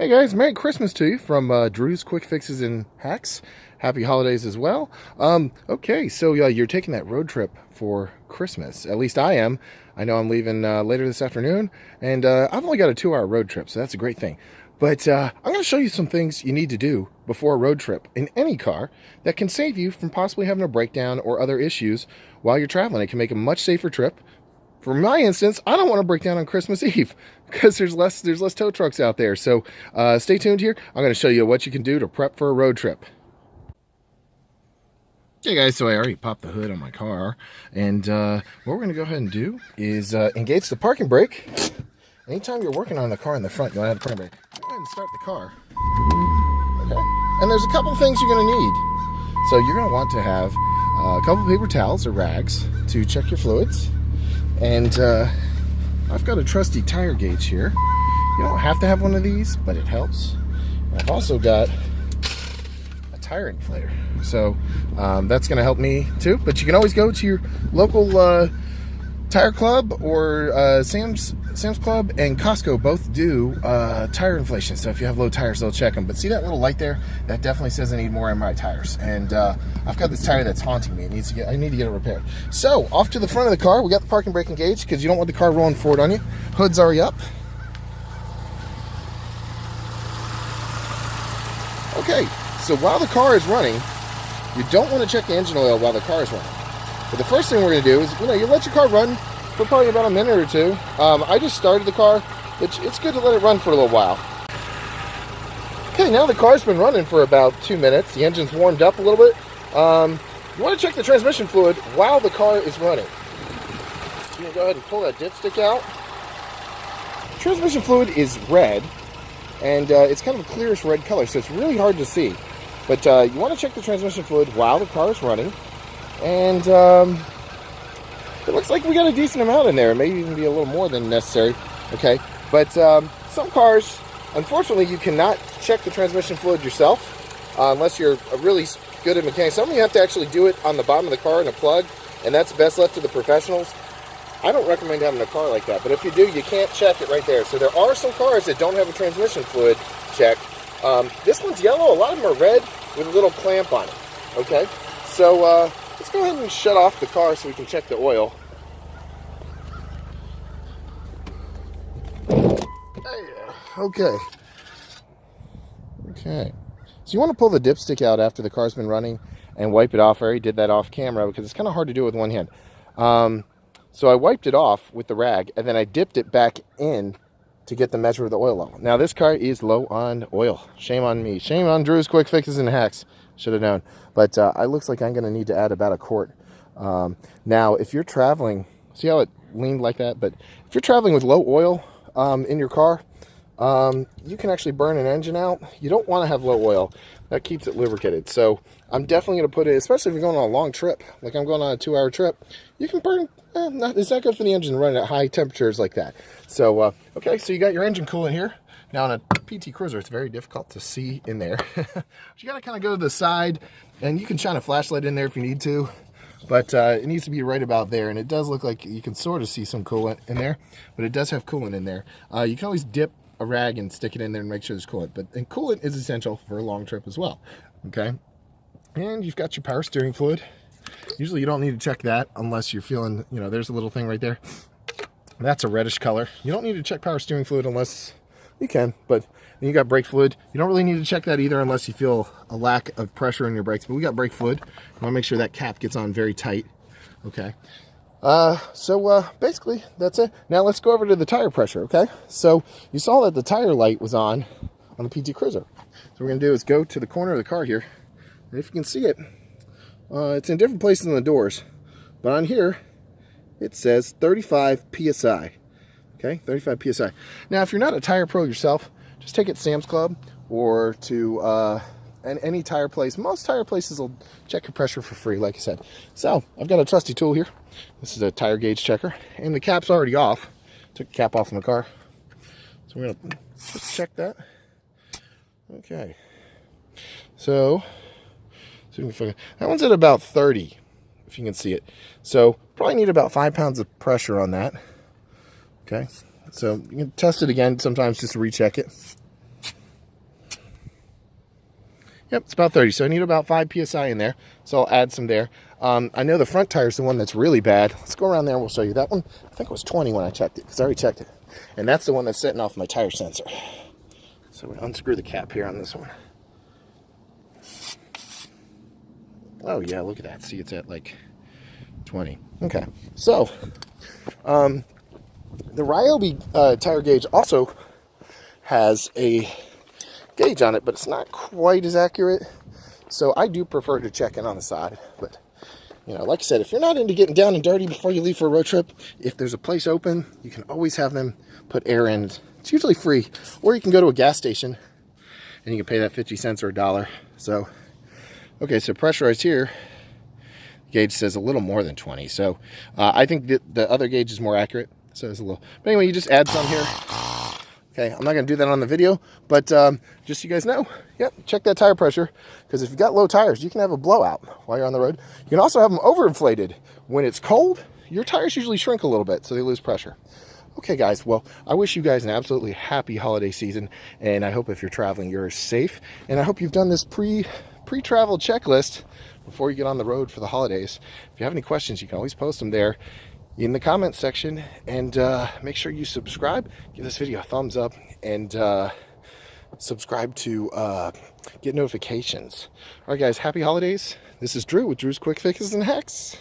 Hey guys, Merry Christmas to you from Drew's Quick Fixes and Hacks. Happy holidays as well. Okay, so you're taking that road trip for Christmas. At least I am. I know I'm leaving later this afternoon, and I've only got a 2-hour road trip, so that's a great thing. But I'm going to show you some things you need to do before a road trip in any car that can save you from possibly having a breakdown or other issues while you're traveling. It can make a much safer trip. For my instance, I don't want to break down on Christmas Eve because there's less tow trucks out there. So stay tuned here. I'm going to show you what you can do to prep for a road trip. Okay guys, so I already popped the hood on my car, and what we're going to go ahead and do is engage the parking brake. Anytime you're working on the car in the front, you want to have the parking brake. Go ahead and start the car. Okay. And there's a couple things you're going to need. So you're going to want to have a couple paper towels or rags to check your fluids. And I've got a trusty tire gauge here. You don't have to have one of these, but it helps. And I've also got a tire inflator. So that's going to help me too. But you can always go to your local tire club or Sam's Club and Costco both do tire inflation. So if you have low tires, they'll check them. But see that little light there? That definitely says I need more MRI tires. And I've got this tire that's haunting me. I need to get it repaired. So off to the front of the car, we got the parking brake engaged because you don't want the car rolling forward on you. Hood's already up. Okay, so while the car is running, you don't want to check the engine oil while the car is running. But the first thing we're going to do is, you let your car run for probably about a minute or two. I just started the car. It's good to let it run for a little while. Okay, now the car's been running for about 2 minutes. The engine's warmed up a little bit. You want to check the transmission fluid while the car is running. So you can go ahead and pull that dipstick out. Transmission fluid is red, and it's kind of a clearish red color, so it's really hard to see. But you want to check the transmission fluid while the car is running. And it looks like we got a decent amount in there. It may even be a little more than necessary. Okay, but some cars, unfortunately, you cannot check the transmission fluid yourself unless you're really good at mechanics. Some of you have to actually do it on the bottom of the car in a plug, and that's best left to the professionals. I don't recommend having a car like that, but if you do, you can't check it right there. So there are some cars that don't have a transmission fluid check. This one's yellow. A lot of them are red with a little clamp on it. Okay, so let's go ahead and shut off the car so we can check the oil. Okay. So you want to pull the dipstick out after the car's been running and wipe it off. I already did that off camera because it's kind of hard to do with one hand. So I wiped it off with the rag, and then I dipped it back in to get the measure of the oil level. Now this car is low on oil. Shame on me. Shame on Drew's Quick Fixes and Hacks. Should have known. But it looks like I'm going to need to add about a quart. Now, if you're traveling, see how it leaned like that? But if you're traveling with low oil in your car, you can actually burn an engine out. You don't want to have low oil. That keeps it lubricated. So I'm definitely going to put it, especially if you're going on a long trip, like I'm going on a 2-hour trip, you can burn, it's not good for the engine running at high temperatures like that. So, okay, so you got your engine coolant here. Now on a PT Cruiser, it's very difficult to see in there. But you got to kind of go to the side, and you can shine a flashlight in there if you need to. But it needs to be right about there, and it does look like you can sort of see some coolant in there, but it does have coolant in there. You can always dip a rag and stick it in there and make sure there's coolant. And coolant is essential for a long trip as well. Okay, and you've got your power steering fluid. Usually you don't need to check that unless you're feeling, there's a little thing right there. That's a reddish color. You don't need to check power steering fluid unless you can, but then you got brake fluid. You don't really need to check that either unless you feel a lack of pressure in your brakes, but we got brake fluid. You want to make sure that cap gets on very tight. Okay. So basically that's it. Now let's go over to the tire pressure. Okay. So you saw that the tire light was on the PT Cruiser. So what we're going to do is go to the corner of the car here. And if you can see it, it's in different places on the doors, but on here it says 35 PSI. Okay, 35 PSI. Now, if you're not a tire pro yourself, just take it to Sam's Club or to any tire place. Most tire places will check your pressure for free, like I said. So, I've got a trusty tool here. This is a tire gauge checker, and the cap's already off. Took the cap off in the car. So, we're going to just check that. Okay. So that one's at about 30, if you can see it. So, probably need about 5 pounds of pressure on that. Okay, so you can test it again sometimes just to recheck it. Yep, it's about 30. So I need about 5 psi in there. So I'll add some there. I know the front tire is the one that's really bad. Let's go around there and we'll show you that one. I think it was 20 when I checked it, because I already checked it. And that's the one that's setting off my tire sensor. So we unscrew the cap here on this one. Oh yeah, look at that. See, it's at like 20. Okay, so the Ryobi tire gauge also has a gauge on it, but it's not quite as accurate. So I do prefer to check in on the side. But, you know, like I said, if you're not into getting down and dirty before you leave for a road trip, if there's a place open, you can always have them put air in. It's usually free. Or you can go to a gas station and you can pay that 50 cents or $1. So, okay, so pressurized here, the gauge says a little more than 20. So I think that the other gauge is more accurate. So it's a little, but anyway, you just add some here. Okay, I'm not going to do that on the video, but just so you guys know, yep, check that tire pressure, because if you've got low tires, you can have a blowout while you're on the road. You can also have them overinflated. When it's cold, your tires usually shrink a little bit, so they lose pressure. Okay, guys, well, I wish you guys an absolutely happy holiday season, and I hope if you're traveling, you're safe, and I hope you've done this pre-travel checklist before you get on the road for the holidays. If you have any questions, you can always post them there in the comments section, and make sure you subscribe, give this video a thumbs up, and subscribe to get notifications. All right, guys, happy holidays. This is Drew with Drew's Quick Fixes and Hacks.